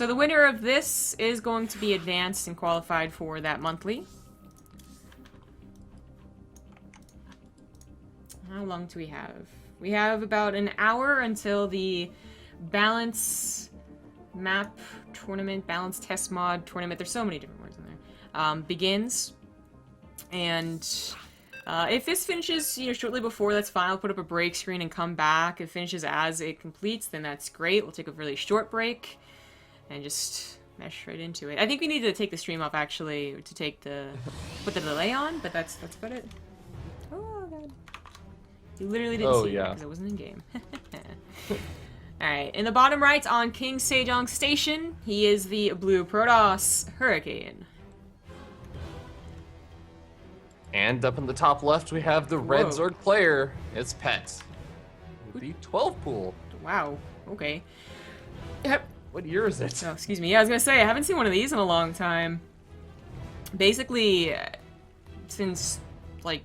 So the winner of this is going to be advanced and qualified for that monthly. How long do we have? We have about an hour until the balance map tournament, balance test mod tournament. There's so many different words in there. Begins. And if this finishes, shortly before, that's fine. I'll put up a break screen and come back. If it finishes as it completes, then that's great. We'll take a really short break and just mesh right into it. I think we need to take the stream off, actually, to put the delay on, but that's about it. Oh, God. You literally didn't see it because it wasn't in game. Alright, in the bottom right on King Sejong's station, he is the blue Protoss Hurricane. And up in the top left, we have the red Zerg player. It's Pet. The 12 pool. Wow, okay. What year is it? Oh, excuse me. Yeah, I was gonna say, I haven't seen one of these in a long time. Basically, since, like,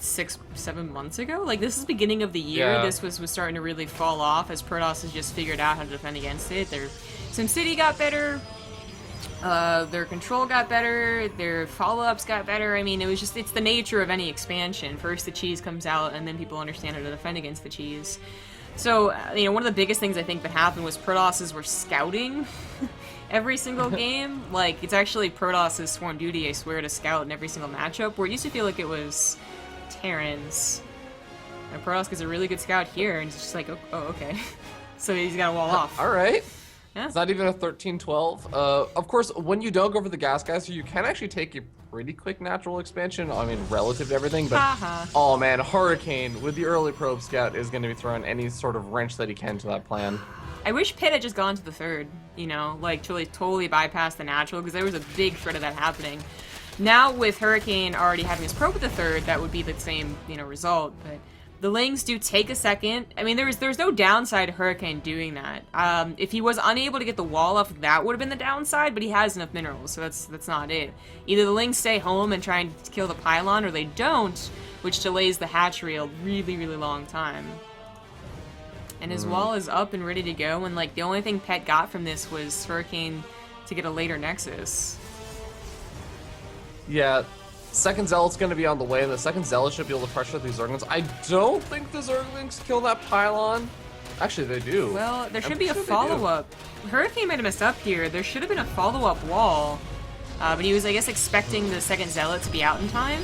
6-7 months ago? Like, this is the beginning of the year. Yeah. This was starting to really fall off as Protoss has just figured out how to defend against it. Their SimCity got better. Their control got better. Their follow-ups got better. I mean, it's the nature of any expansion. First the cheese comes out, and then people understand how to defend against the cheese. So, one of the biggest things I think that happened was Protosses were scouting every single game. Like, it's actually Protoss's sworn duty, I swear, to scout in every single matchup, where it used to feel like it was Terran's. And Protoss is a really good scout here, and it's just like, oh okay. So he's got a wall off. Alright. Yeah. It's not even a 13-12. Of course, when you don't go for the gas geyser, you can actually take a pretty quick natural expansion. I mean, relative to everything, but oh man, Hurricane with the early probe scout is going to be throwing any sort of wrench that he can to that plan. I wish Pitt had just gone to the third, like totally bypass the natural, because there was a big threat of that happening. Now with Hurricane already having his probe at the third, that would be the same, result, but the Lings do take a second. I mean, there's no downside to Hurricane doing that. If he was unable to get the wall up, that would have been the downside, but he has enough minerals, so that's not it. Either the Lings stay home and try and kill the pylon, or they don't, which delays the hatchery a really, really long time. And his wall is up and ready to go, and like the only thing Pet got from this was Hurricane to get a later Nexus. Yeah. Second Zealot's going to be on the way, and the second Zealot should be able to pressure these Zerglings. I don't think the Zerglings kill that pylon. Actually, they do. Well, there should be a follow-up. Hurricane might have messed up here. There should have been a follow-up wall. But he was, I guess, expecting the second Zealot to be out in time.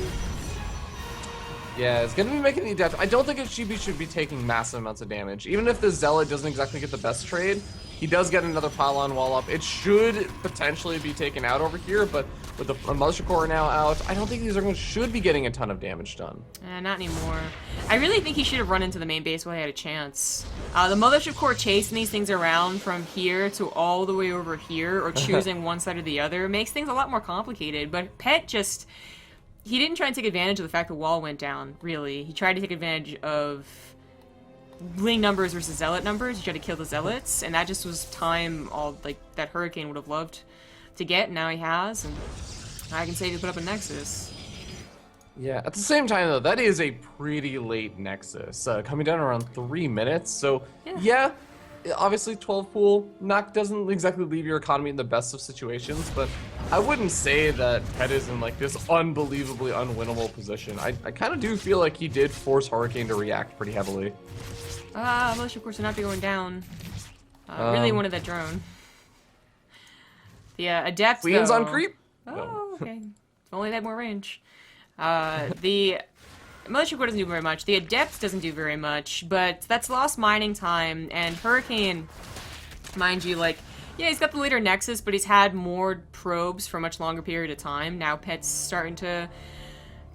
Yeah, it's going to be making the Adept. I don't think it should be taking massive amounts of damage. Even if the Zealot doesn't exactly get the best trade, he does get another pylon wall up. It should potentially be taken out over here, but with the Mothership Core now out, I don't think these Zerglings should be getting a ton of damage done. Not anymore. I really think he should have run into the main base while he had a chance. The Mothership Core chasing these things around from here to all the way over here, or choosing one side or the other, makes things a lot more complicated. But Pet just... he didn't try and take advantage of the fact the wall went down, really. He tried to take advantage of Ling numbers versus Zealot numbers. He tried to kill the Zealots, and that just was time that Hurricane would have loved to get, and now he has, and I can say he put up a Nexus. Yeah, at the same time, though, that is a pretty late Nexus, coming down around 3 minutes, so yeah obviously 12 pool doesn't exactly leave your economy in the best of situations, but I wouldn't say that Pet is in like this unbelievably unwinnable position. I kind of do feel like he did force Hurricane to react pretty heavily. Most of course would not be going down. Really wanted that drone. The Adept, Queen's though... on creep? Oh, No. okay. If only they had more range. The Mothership Core doesn't do very much. The Adept doesn't do very much, but that's lost mining time, and Hurricane, mind you, yeah, he's got the later Nexus, but he's had more probes for a much longer period of time. Now Pet's starting to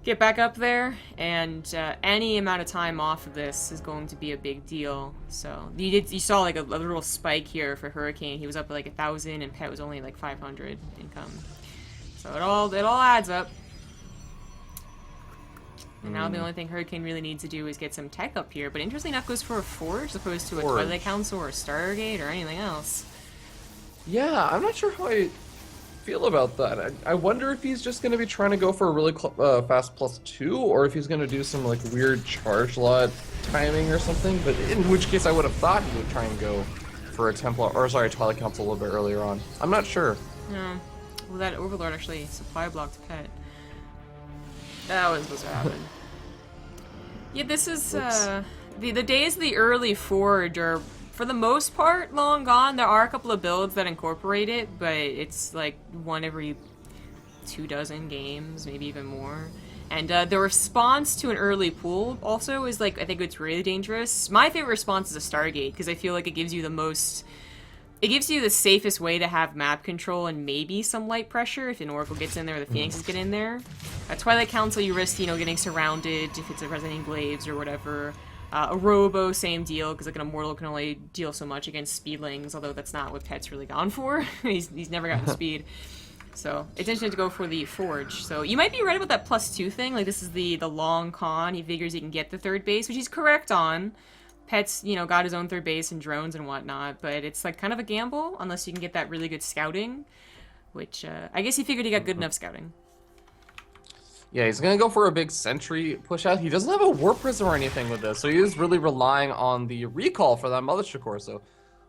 get back up there, and any amount of time off of this is going to be a big deal. So you saw like a little spike here for Hurricane. He was up at like 1,000, and Pet was only like 500 income. So it all adds up. And now the only thing Hurricane really needs to do is get some tech up here. But interestingly enough, goes for a Forge as opposed to a Twilight Council or a Stargate or anything else. Yeah, I'm not sure how I feel about that. I wonder if he's just going to be trying to go for a really fast +2, or if he's going to do some like weird charge lot timing or something. But in which case, I would have thought he would try and go for a Templar, or sorry, Twilight Council a little bit earlier on. I'm not sure. No. Well, that Overlord actually supply blocked Pet. That was supposed to happen. Yeah, this is, the days of the early Forge are, for the most part, long gone. There are a couple of builds that incorporate it, but it's like one every 24 games, maybe even more. And the response to an early pool also is like, I think it's really dangerous. My favorite response is a Stargate, because I feel like it gives you the most... It gives you the safest way to have map control and maybe some light pressure if an Oracle gets in there or the Phoenixes get in there. Twilight Council, you risk, you know, getting surrounded if it's a Resonating Glaives or whatever. A Robo, same deal, because like an Immortal can only deal so much against Speedlings, although that's not what Pet's really gone for. he's never gotten speed. So it's interesting to go for the Forge. So you might be right about that +2 thing. Like, this is the long con. He figures he can get the 3rd base, which he's correct on. Pet's, you know, got his own 3rd base and drones and whatnot, but it's like kind of a gamble unless you can get that really good scouting, which I guess he figured he got good enough scouting. Yeah, he's gonna go for a big sentry push out. He doesn't have a Warp Prism or anything with this, so he is really relying on the recall for that Mothership Core. So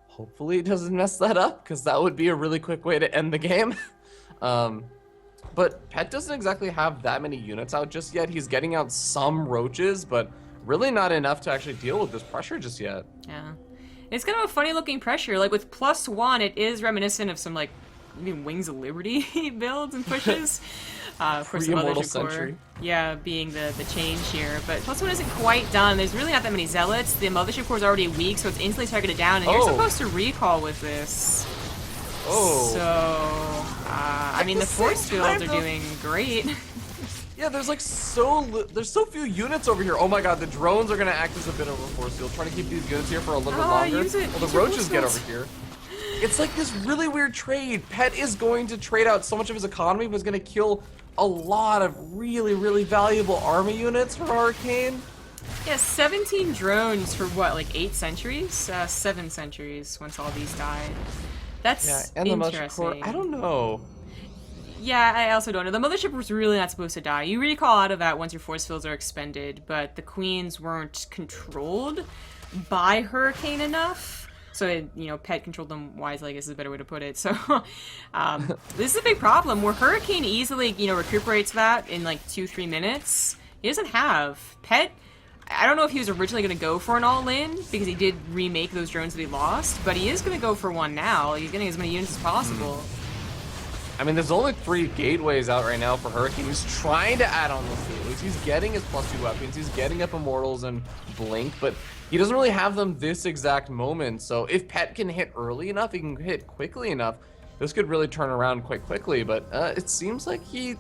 hopefully he doesn't mess that up, because that would be a really quick way to end the game. But Pet doesn't exactly have that many units out just yet. He's getting out some roaches, but really not enough to actually deal with this pressure just yet. Yeah. It's kind of a funny looking pressure. Like with +1, it is reminiscent of some like maybe Wings of Liberty builds and pushes. Of course, the Mothership Core, yeah, being the change here. But +1 isn't quite done. There's really not that many Zealots. The Mothership Core is already weak, so it's instantly targeted down, and you're supposed to recall with this. Oh. So, I mean, the force fields are doing great. Yeah, there's like there's so few units over here. Oh my god, the drones are gonna act as a bit of a force field, trying to keep these units here for a little bit longer. Use it. Well, the roaches get over here. It's like this really weird trade. Pet is going to trade out so much of his economy, but is gonna kill a lot of really, really valuable army units for Hurricane. Yeah, 17 drones for what, like 8 centuries? 7 centuries once all these died. That's and interesting. The Mothership Core, I don't know. Yeah, I also don't know. The Mothership was really not supposed to die. You recall out of that once your force fields are expended, but the Queens weren't controlled by Hurricane enough. So, you know, Pet controlled them wisely, I guess is a better way to put it. So, this is a big problem where Hurricane easily, you know, recuperates that in like 2-3 minutes. He doesn't have. Pet, I don't know if he was originally going to go for an all-in, because he did remake those drones that he lost, but he is going to go for one now. He's getting as many units as possible. I mean, there's only 3 gateways out right now for Hurricane. He's trying to add on those gateways. He's getting his +2 weapons. He's getting up Immortals and Blink, but he doesn't really have them this exact moment. So if Pet can hit early enough, he can hit quickly enough, this could really turn around quite quickly. But it seems like he's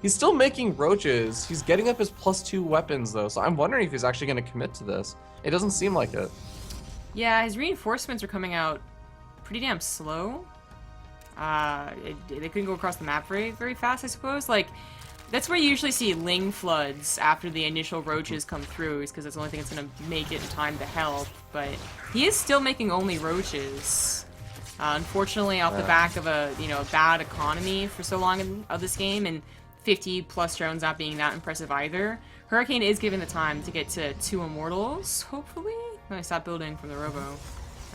still making roaches. He's getting up his +2 weapons, though. So I'm wondering if he's actually going to commit to this. It doesn't seem like it. Yeah, his reinforcements are coming out pretty damn slow. They couldn't go across the map very fast, I suppose. Like, that's where you usually see Ling floods after the initial roaches come through, is because that's the only thing that's going to make it in time to help. But he is still making only roaches. Unfortunately, off the back of a bad economy for so long of this game, and 50+ drones not being that impressive either, Hurricane is given the time to get to 2 Immortals, hopefully. When I stop building from the Robo.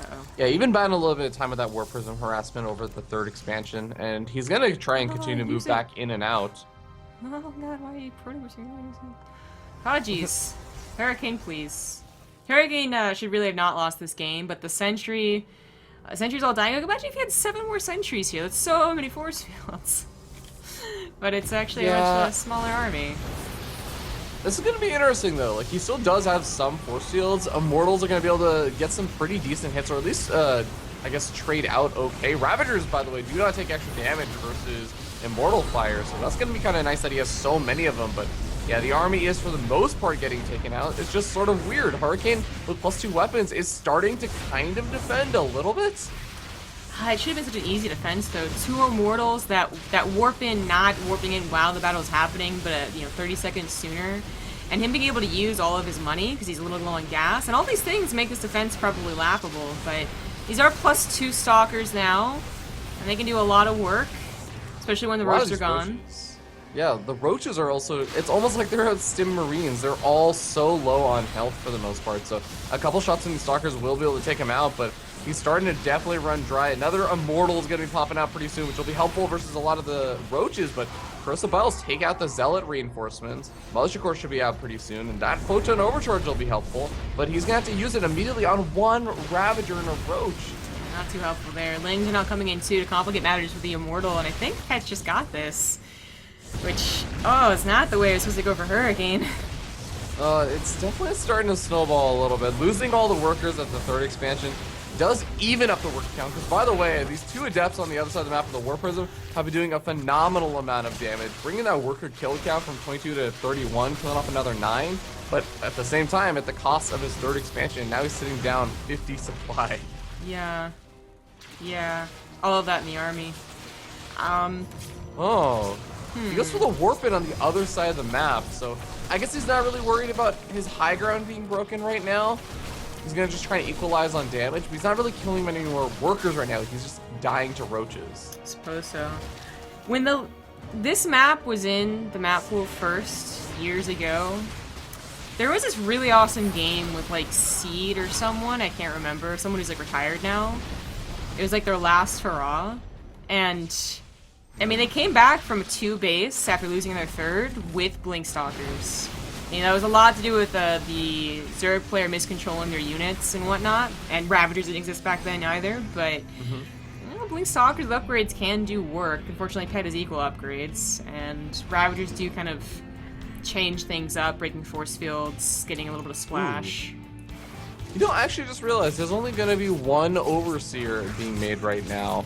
Uh-oh. Yeah, even buying a little bit of time with that Warp Prism harassment over the 3rd expansion, and he's gonna try and continue to move back in and out. Oh god, why are you pushing? Oh jeez. Hurricane, please. Hurricane should really have not lost this game, but the Sentry's all dying. Like, imagine if you had 7 more Sentries here. That's so many force fields. But it's actually a much smaller army. This is going to be interesting, though. Like, he still does have some force fields. Immortals are going to be able to get some pretty decent hits, or at least, I guess, trade out okay. Ravagers, by the way, do not take extra damage versus Immortal Fire, so that's going to be kind of nice that he has so many of them. But, yeah, the army is, for the most part, getting taken out. It's just sort of weird. Hurricane, with +2 weapons, is starting to kind of defend a little bit. It should have been such an easy defense, though. 2 Immortals that warp in, not warping in while the battle is happening, but 30 seconds sooner. And him being able to use all of his money, because he's a little low on gas. And all these things make this defense probably laughable. But these are +2 Stalkers now, and they can do a lot of work, especially when the roasts are gone. Yeah, the roaches are also, it's almost like they're stim marines. They're all so low on health for the most part. So a couple shots from these stalkers will be able to take him out, but he's starting to definitely run dry. Another immortal is going to be popping out pretty soon, which will be helpful versus a lot of the roaches, but Corsair Biles take out the zealot reinforcements. Militia Corps should be out pretty soon, and that photon overcharge will be helpful, but he's going to have to use it immediately on one Ravager and a roach. Not too helpful there. Langton now coming in too to complicate matters with the immortal, and I think Pet's just got this. Which, oh, it's not the way it was supposed to go for Hurricane. It's definitely starting to snowball a little bit. Losing all the workers at the third expansion does even up the worker count, because by the way, these two adepts on the other side of the map of the War Prism have been doing a phenomenal amount of damage, bringing that worker kill count from 22 to 31, killing off another 9, but at the same time, at the cost of his third expansion, now he's sitting down 50 supply. Yeah. Yeah. All of that in the army. He goes for the warping on the other side of the map, so I guess he's not really worried about his high ground being broken right now. He's gonna just try to equalize on damage, but he's not really killing many more workers right now. He's just dying to roaches. I suppose so. When this map was in the map pool first, years ago, there was this really awesome game with like Seed or someone, I can't remember, someone who's like retired now. It was like their last hurrah, and I mean, they came back from a 2 base after losing their third with Blink Stalkers. You know, it was a lot to do with the Zerg player miscontrolling their units and whatnot, and Ravagers didn't exist back then either, but you know, Blink Stalkers with upgrades can do work. Unfortunately, Pet has equal upgrades, and Ravagers do kind of change things up, breaking force fields, getting a little bit of splash. You know, I actually just realized there's only going to be one Overseer being made right now.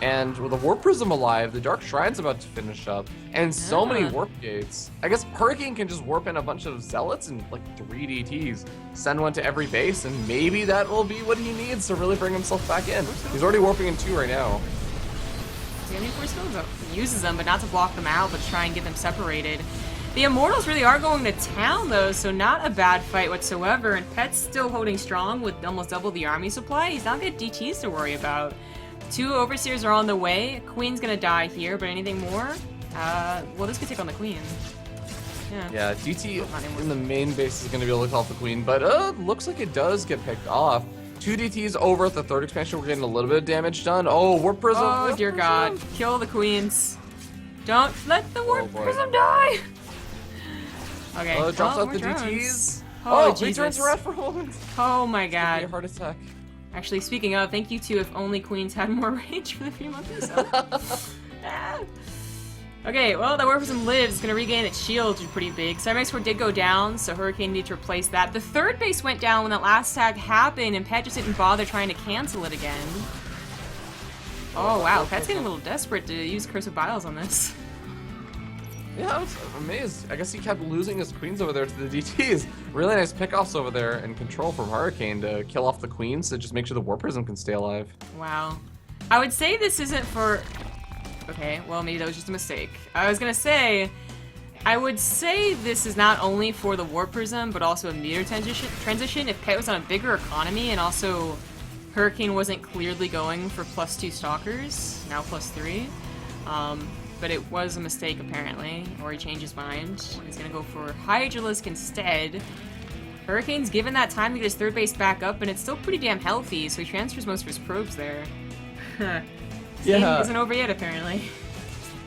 And with the Warp Prism alive, the Dark Shrine's about to finish up, and so many Warp Gates. I guess Hurricane can just warp in a bunch of Zealots and like 3 DTs, send one to every base, and maybe that will be what he needs to really bring himself back in. He's already warping in 2 right now. Yeah, I mean, force fields uses them, but not to block them out, but to try and get them separated. The Immortals really are going to town, though, so not a bad fight whatsoever, and Pet's still holding strong with almost double the army supply. He's not got DTs to worry about. 2 Overseers are on the way. Queen's gonna die here, but anything more? Well, this could take on the Queen. Yeah, DT in the main base is gonna be able to call off the Queen, but looks like it does get picked off. 2 DTs over at the third expansion. We're getting a little bit of damage done. Oh, Warp Prism! Oh, Warp dear Prism. God. Kill the Queens. Don't let the Warp Prism die! Okay. Oh, it drops out the drones. DTs. Oh, Jesus. Jesus. Turns around for a moment. Oh my It's gonna be God. a heart attack. Actually, speaking of, thank you to If Only Queens had more range for the few months or so. Okay, well, that Warp Prism lives. It's going to regain its shield, which is pretty big. Cymax Core did go down, so Hurricane needed to replace that. The third base went down when that last tag happened, and Pet just didn't bother trying to cancel it again. Oh, wow. Pet's getting a little desperate to use Curse of Biles on this. Yeah, I was amazed. I guess he kept losing his queens over there to the DTs. Really nice pickoffs over there and control from Hurricane to kill off the queens to just make sure the Warp Prism can stay alive. Wow. I would say this isn't for... Okay, well, maybe that was just a mistake. I was gonna say... I would say this is not only for the Warp Prism, but also a meter transition. If Pet was on a bigger economy and also Hurricane wasn't clearly going for +2 Stalkers, now +3. But it was a mistake apparently, or he changed his mind. He's gonna go for Hydralisk instead. Hurricane's given that time to get his third base back up, and it's still pretty damn healthy, so he transfers most of his probes there. Game isn't over yet apparently.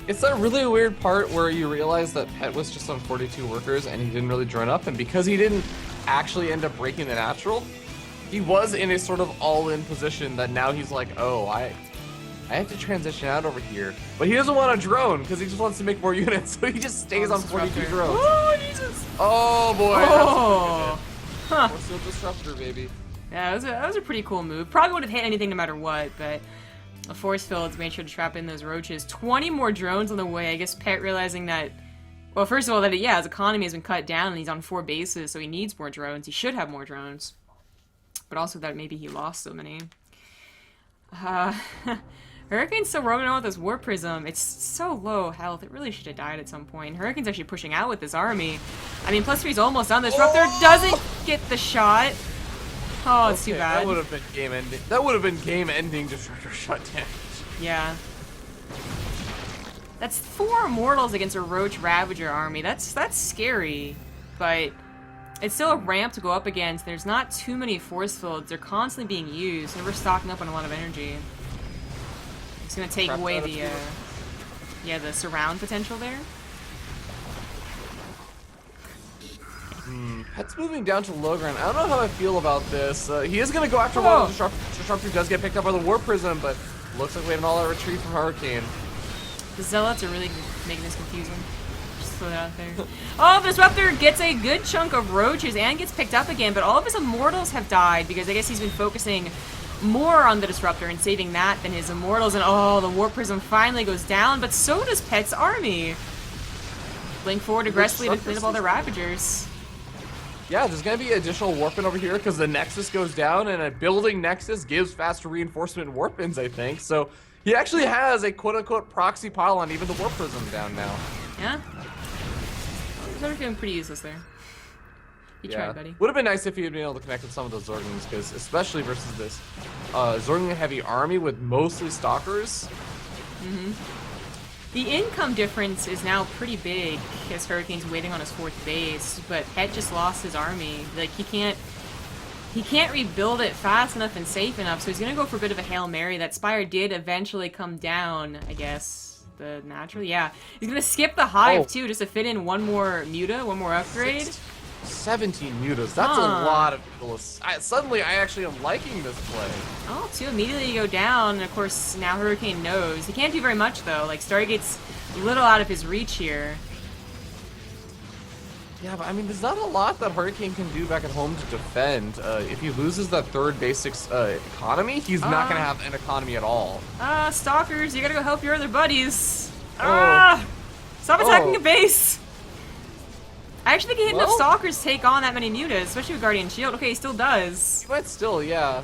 It's that really weird part where you realize that Pet was just on 42 workers and he didn't really join up, and because he didn't actually end up breaking the natural, he was in a sort of all-in position that now he's like, oh, I have to transition out over here. But he doesn't want a drone because he just wants to make more units, so he just stays on 42 drones. Oh, Jesus! Oh, boy. Oh! Huh. We're still Disruptor, baby. Yeah, that was a pretty cool move. Probably would have hit anything no matter what, but a force field made sure to trap in those roaches. 20 more drones on the way. I guess Pet realizing that, well, first of all, that his economy has been cut down and he's on 4 bases, so he needs more drones. He should have more drones. But also that maybe he lost so many. Hurricane's still roaming around with this Warp Prism. It's so low health. It really should have died at some point. Hurricane's actually pushing out with this army. I mean, +3's almost done. The Disruptor doesn't get the shot. Oh, it's too bad. That would have been game ending. That would have been game ending Disruptor shot damage. Yeah. That's 4 Immortals against a Roach Ravager army. That's scary, but it's still a ramp to go up against. There's not too many force fields. They're constantly being used, and we're stocking up on a lot of energy. It's gonna take away the the surround potential there. Pet's moving down to low ground. I don't know how I feel about this. He is going to go after one. The Sharpshooter does get picked up by the War Prism, but looks like we have an all-out retreat from Hurricane. The Zealots are really making this confusing. Just throw that out there. Oh, the Disruptor gets a good chunk of Roaches and gets picked up again, but all of his Immortals have died because I guess he's been focusing more on the Disruptor and saving that than his Immortals. And oh, the War Prism finally goes down, but so does Pet's army. Blink forward aggressively to clean up all the Ravagers. Yeah, there's going to be additional Warpin over here because the Nexus goes down, and a building Nexus gives faster reinforcement Warpins, I think. So he actually has a quote-unquote proxy pylon, even the Warp Prism down now. Yeah. He's already feeling pretty useless there. You tried, buddy. Would have been nice if he had been able to connect with some of those Zorglings, because especially versus this Zorgling-heavy army with mostly Stalkers. The income difference is now pretty big as Hurricane's waiting on his 4th base, but Pet just lost his army. Like, he can't rebuild it fast enough and safe enough, so he's gonna go for a bit of a Hail Mary. That Spire did eventually come down, I guess. The natural? Yeah. He's gonna skip the Hive, too, just to fit in one more Muta, one more upgrade. 17 Mutas. That's a lot of people. Suddenly, I actually am liking this play. Oh, 2 immediately go down, and of course, now Hurricane knows. He can't do very much, though. Like, Stargate's a little out of his reach here. Yeah, but I mean, there's not a lot that Hurricane can do back at home to defend. If he loses that 3rd basic economy, he's not going to have an economy at all. Stalkers, you gotta go help your other buddies. Stop attacking a base! I actually think he hit enough Stalkers to take on that many Mutas, especially with Guardian Shield. Okay, he still does. He might still, yeah.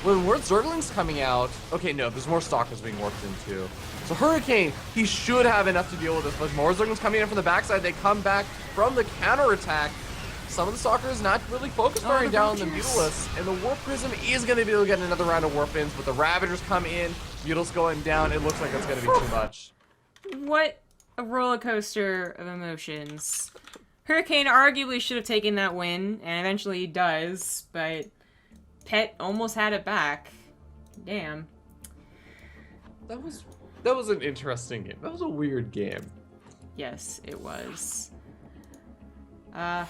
When more Zerglings coming out... Okay, no, there's more Stalkers being warped into. So Hurricane, he should have enough to deal with this, but more Zerglings coming in from the backside. They come back from the counterattack. Some of the Stalkers not really focused bearing down the Mutalists, and the Warp Prism is going to be able to get another round of Warpins, but the Ravagers come in, Mutals going down. It looks like it's going to be too much. What a roller coaster of emotions. Hurricane arguably should have taken that win, and eventually he does, but Pet almost had it back. Damn. That was an interesting game. That was a weird game. Yes, it was. I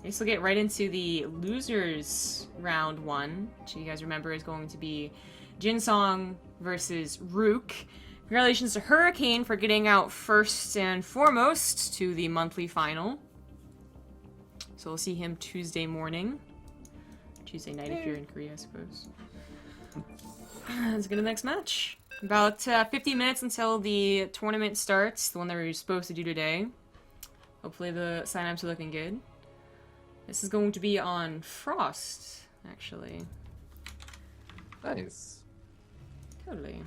guess we'll get right into the losers round 1, which you guys remember is going to be Jinsong versus Rook. Congratulations to Hurricane for getting out first and foremost to the monthly final. So we'll see him Tuesday morning. Tuesday night if you're in Korea, I suppose. Let's go to the next match. About 50 minutes until the tournament starts, the one that we were supposed to do today. Hopefully the sign-ups are looking good. This is going to be on Frost, actually. Nice. Totally.